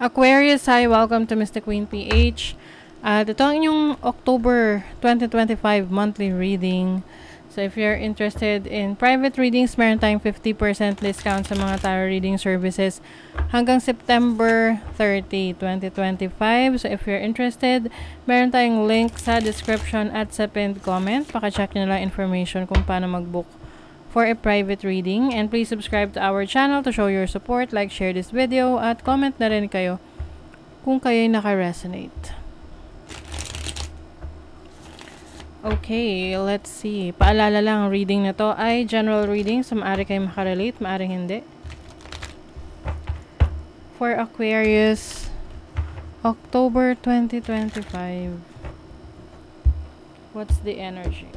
Aquarius, hi, welcome to Mr. Queen PH. Ito ang inyong October 2025 monthly reading. So if you're interested in private readings, meron tayong 50% discount sa mga tarot reading services hanggang September 30, 2025. So if you're interested, meron tayong link sa description at sa pinned comment. Paka-check nyo lang information kung paano mag-book for a private reading, and please subscribe to our channel to show your support, like, share this video, at comment na rin kayo kung kayo'y naka-resonate. Okay, let's see. Paalala lang, reading na to ay general reading, so maaari kayo makarelate, maaring hindi. For Aquarius, October 2025, what's the energy?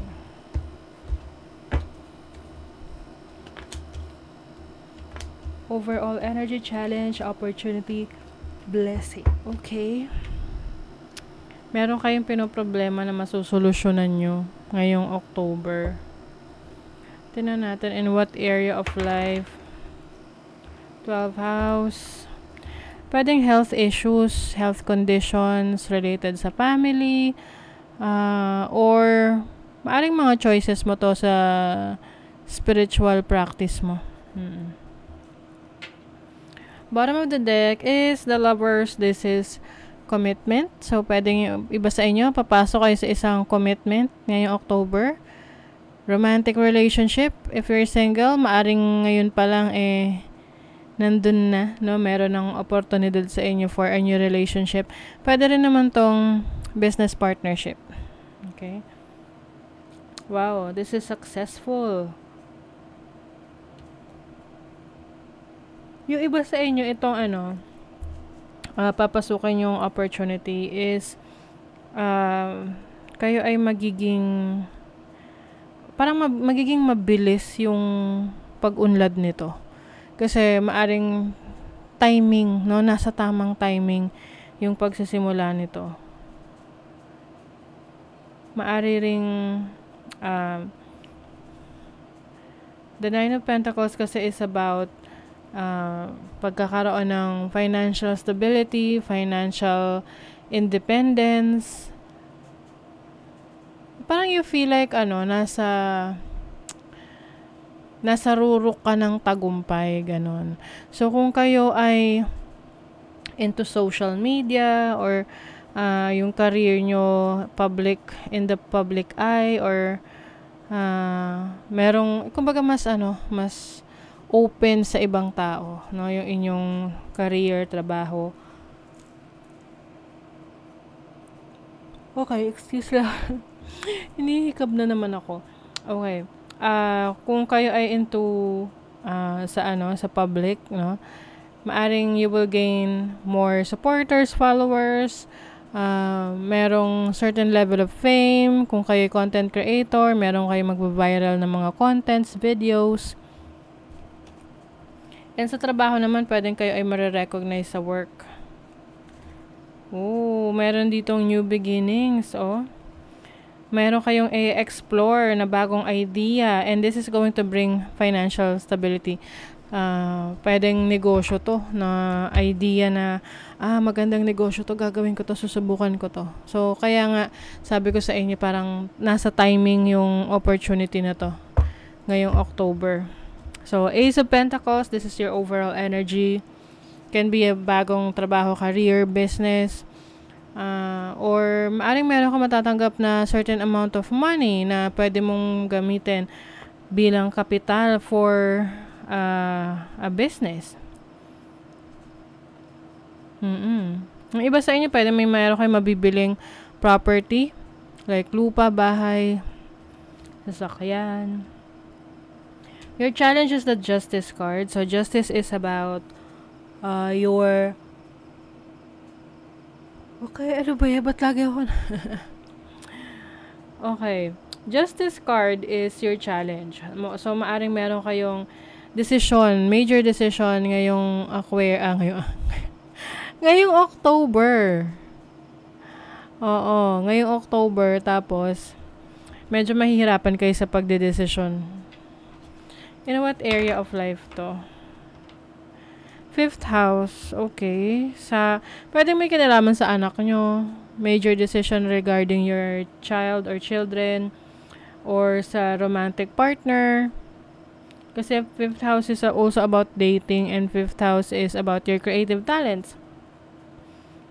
Overall energy, challenge, opportunity, blessing. Okay. Meron kayong pinoproblema na masusolusyonan nyo ngayong October. Tingnan natin in what area of life. 12th house. Pwedeng health issues, health conditions related sa family, or maaring mga choices mo to sa spiritual practice mo. Bottom of the deck is the Lovers. This is commitment. So, pwedeng iba sa inyo, papasok kayo sa isang commitment ngayong October. Romantic relationship. If you're single, maaring ngayon pa lang nandun na, no? Meron ng oportunidad sa inyo for a new relationship. Pwede rin naman tong business partnership. Okay? Wow, this is successful. Yung iba sa inyo, itong papasukin yung opportunity is kayo ay magiging mabilis yung pag-unlad nito. Kasi maaring timing, no? Nasa tamang timing yung pagsisimula nito. Maari ring the Nine of Pentacles kasi is about pagkakaroon ng financial stability, financial independence. Parang you feel like nasa rurok ka ng tagumpay, ganon. So kung kayo ay into social media or yung career nyo in the public eye, or merong kumbaga mas open sa ibang tao, no? Yung inyong career, trabaho. Okay, excuse lang. Hinihikab na naman ako. Okay. Kung kayo ay into sa public, no? Maaring you will gain more supporters, followers, merong certain level of fame. Kung kayo content creator, merong kayo magba-viral ng mga contents, videos. And sa trabaho naman, pwedeng kayo ay marirecognize sa work. Meron ditong new beginnings, Meron kayong i-explore na bagong idea, and this is going to bring financial stability. Pwedeng negosyo to, na idea na, magandang negosyo to, gagawin ko to, susubukan ko to. So, kaya nga, sabi ko sa inyo, parang nasa timing yung opportunity na to, ngayong October. So, Ace of Pentacles, this is your overall energy. Can be a bagong trabaho, career, business, or maaring meron ka matatanggap na certain amount of money na pwede mong gamitin bilang kapital for a business. Ang iba sa inyo, pwede meron kayo mabibiling property, like lupa, bahay, sasakyan. Your challenge is the Justice card. So, Justice is about your... Okay, ano ba yan? Ba't lagi ako Okay. Justice card is your challenge. So, maaring meron kayong decision, major decision ngayong ngayong October. Oo, ngayong October. Tapos, medyo mahihirapan kayo sa pagdedesisyon. In what area of life to? Fifth house, okay. Pwede may kinalaman sa anak nyo. Major decision regarding your child or children or sa romantic partner. Kasi fifth house is also about dating and fifth house is about your creative talents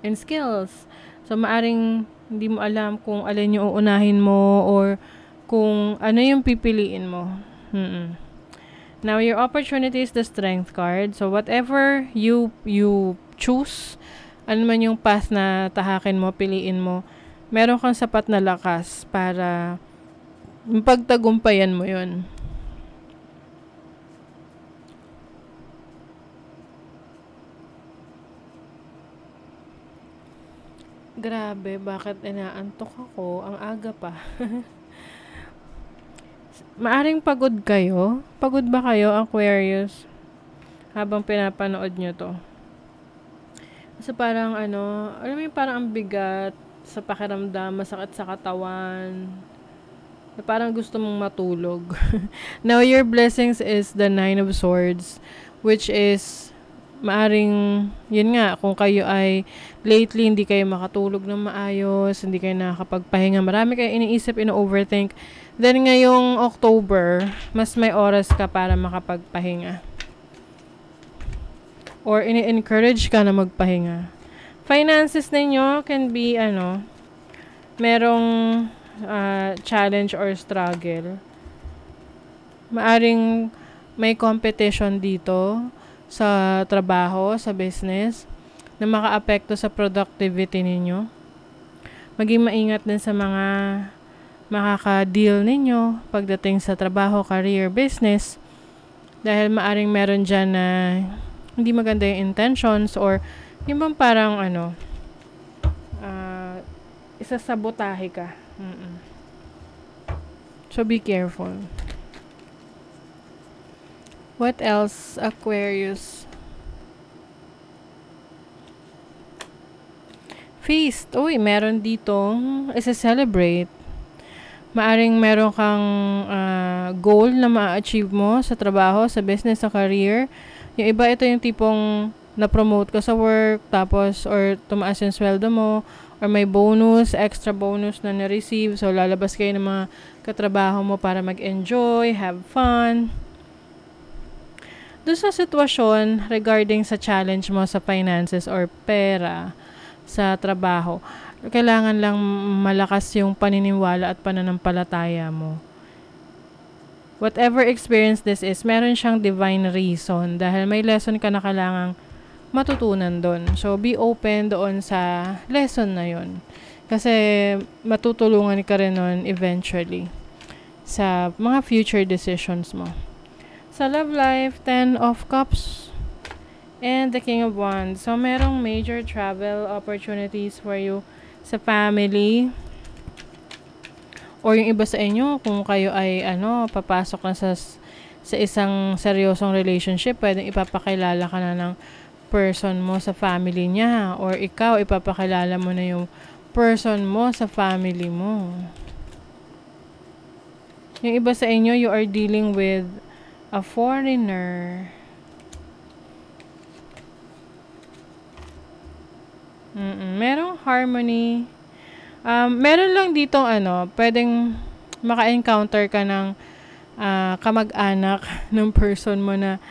and skills. So, maaring hindi mo alam kung alin yung uunahin mo or kung ano yung pipiliin mo. Now, your opportunity is the strength card. So, whatever you choose, ano man yung path na tahakin mo, piliin mo, meron kang sapat na lakas para pagtagumpayan mo yun. Grabe, bakit inaantok ako? Ang aga pa. Maaring pagod kayo? Pagod ba kayo, Aquarius? Habang pinapanood nyo to. Kasi parang alam mo yung parang ang bigat sa pakiramdam, masakit sa katawan. Na parang gusto mong matulog. Now, your blessings is the 9 of Swords, which is maaring, yun nga, kung kayo ay lately hindi kayo makatulog ng maayos, hindi kayo nakakapagpahinga, marami kayo iniisip, ino-overthink, then ngayong October, mas may oras ka para makapagpahinga. Or ini-encourage ka na magpahinga. Finances ninyo can be, merong challenge or struggle. Maaring may competition dito sa trabaho, sa business, na makaapekto sa productivity ninyo. Maging maingat din sa mga makaka-deal ninyo pagdating sa trabaho, career, business. Dahil maaring meron dyan na hindi maganda yung intentions or yung bang parang isasabotahe ka. So, be careful. What else, Aquarius? Feast. Uy, meron ditong isa-celebrate. Maaring meron kang goal na ma-achieve mo sa trabaho, sa business, sa career. Yung iba, ito yung tipong na-promote ka sa work, tapos, or tumaas yung sweldo mo, or may bonus, extra bonus na na-receive. So, lalabas kayo ng mga katrabaho mo para mag-enjoy, have fun. Doon sa sitwasyon regarding sa challenge mo sa finances or pera sa trabaho, kailangan lang malakas yung paniniwala at pananampalataya mo. Whatever experience this is, meron siyang divine reason dahil may lesson ka na kailangang matutunan doon. So, be open doon sa lesson na yun. Kasi matutulungan ka rin nun eventually sa mga future decisions mo. Sa love life, 10 of Cups and the King of Wands. So, merong major travel opportunities for you sa family or yung iba sa inyo, kung kayo ay papasok na sa isang seryosong relationship, pwedeng ipapakilala ka na ng person mo sa family niya or ikaw ipapakilala mo na yung person mo sa family mo. Yung iba sa inyo, you are dealing with a foreigner. Merong harmony. Meron lang ditong pwedeng maka-encounter ka ng kamag-anak ng person mo na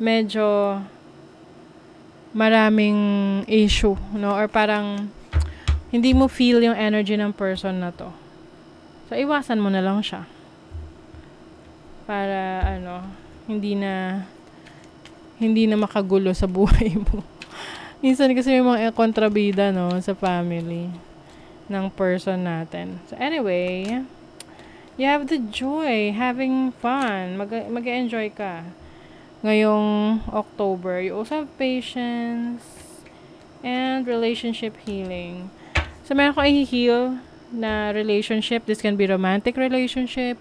medyo maraming issue, no? Or parang hindi mo feel yung energy ng person na to. So, iwasan mo na lang siya. Para hindi na makagulo sa buhay mo. Minsan kasi may mga kontrabida, no, sa family ng person natin. So, anyway, you have the joy, having fun. Mag-enjoy ka. Ngayong October, you also have patience and relationship healing. So, meron kang i-heal na relationship. This can be romantic relationship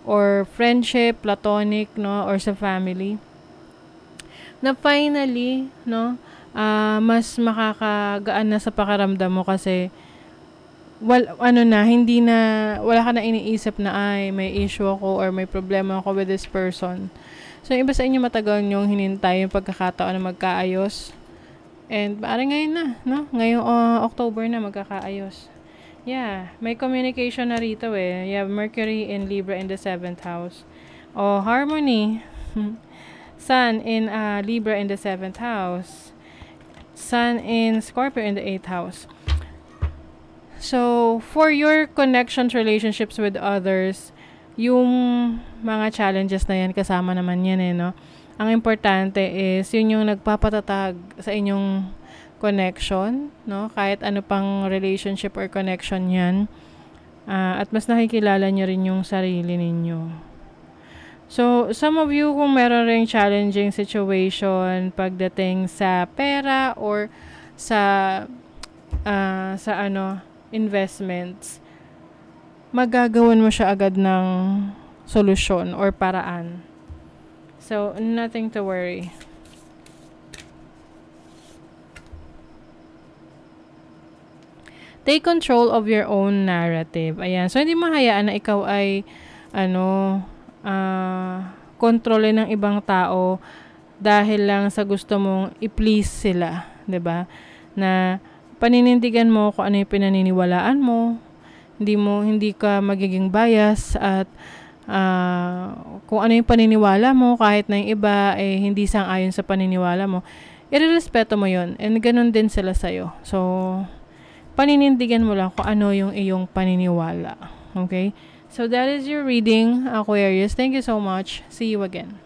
or friendship, platonic, no, or sa family. Na finally, no, mas makakagaan na sa pakiramdam mo kasi wala ka na iniisip na ay may issue ako or may problema ako with this person. So, yung iba sa inyo matagal nyong hinintay yung pagkakataon na magkaayos. And parang ngayon na, no? Ngayong October na magkakaayos. Yeah, may communication na rito eh. You have Mercury in Libra in the 7th house. Harmony. Sun in Libra in the 7th house. Sun in Scorpio in the 8th house. So, for your connections, relationships with others, yung mga challenges na yan, kasama naman yan eh, no? Ang importante is, yun yung nagpapatatag sa inyong connection, no? Kahit ano pang relationship or connection yan. At mas nakikilala nyo rin yung sarili ninyo. So, some of you kung meron ring challenging situation pagdating sa pera or sa investments, magagawan mo siya agad ng solusyon or paraan. So, nothing to worry. Take control of your own narrative. Ayan. So, hindi mahayaan na ikaw ay, kontrolin ng ibang tao dahil lang sa gusto mong i-please sila. 'Di ba? Na paninindigan mo kung ano yung pinaniniwalaan mo. Hindi ka magiging bias at kung ano yung paniniwala mo, kahit na yung iba hindi sang-ayon sa paniniwala mo, irerespeto mo yun. And ganun din sila sa'yo. So, paninindigan mo lang kung ano yung iyong paniniwala. Okay? So, that is your reading, Aquarius. Thank you so much. See you again.